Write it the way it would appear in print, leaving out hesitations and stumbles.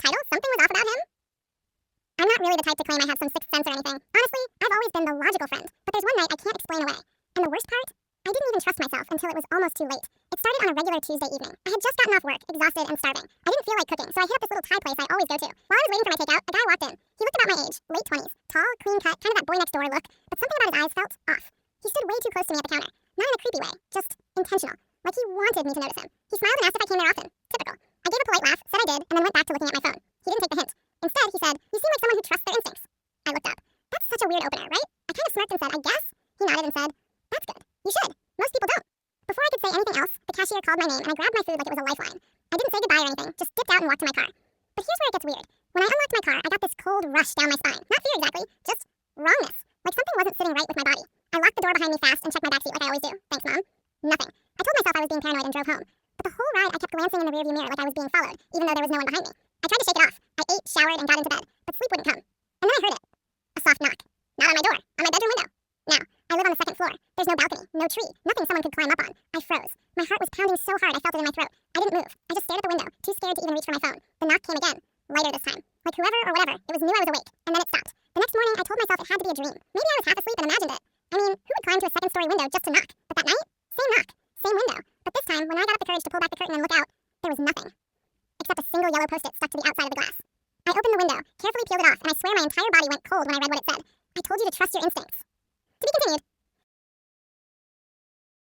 title, something was off about him? I'm not really the type to claim I have some sixth sense or anything. Honestly, I've always been the logical friend, but there's one night I can't explain away. And the worst part? I didn't even trust myself until it was almost too late. It started on a regular Tuesday evening. I had just gotten off work, exhausted and starving. I didn't feel like cooking, so I hit up this little Thai place I always go to. While I was waiting for my takeout, a guy walked in. He looked about my age, late 20s, tall, clean cut, kind of that boy next door look, but something about his eyes felt off. He stood way too close to me at the counter. Not in a creepy way, just intentional. Like he wanted me to notice him. He smiled and asked if I came there often. Typical. I gave a polite laugh, said I did, and then went back to looking at my phone. He didn't take the hint. Instead, he said, "You seem like someone who trusts their instincts." I looked up. That's such a weird opener, right? I kind of smirked and said, "I guess." He nodded and said, "That's good. You should. Most people don't." Before I could say anything else, the cashier called my name and I grabbed my food like it was a lifeline. I didn't say goodbye or anything, just dipped out and walked to my car. But here's where it gets weird. When I unlocked my car, I got this cold rush down my spine. Not fear exactly, just wrongness. Like something wasn't sitting right with my body. I locked the door behind me fast and checked my backseat like I always do. Thanks, Mom. Nothing. I told myself I was being paranoid and drove home. But the whole ride I kept glancing in the rearview mirror like I was being followed, even though there was no one behind me. I tried to shake it off. I ate, showered, and got into bed. But sleep wouldn't come. And then I heard it. A soft knock. Not on my door, on my bedroom window. Now, I live on the second floor. There's no balcony, no tree, nothing someone could climb up on. I froze. My heart was pounding so hard I felt it in my throat. I didn't move. I just stared at the window, too scared to even reach for my phone. The knock came again. Lighter this time. Like whoever or whatever, it knew I was awake. And then it stopped. The next morning, I told myself it had to be a dream. Maybe I was half asleep and imagined it. I mean, who would climb to a second-story window just to knock? But that night, same knock, same window. But this time, when I got up the courage to pull back the curtain and look out, there was nothing. Except a single yellow post-it stuck to the outside of the glass. I opened the window, carefully peeled it off, and I swear my entire body went cold when I read what it said. I told you to trust your instincts. To be continued.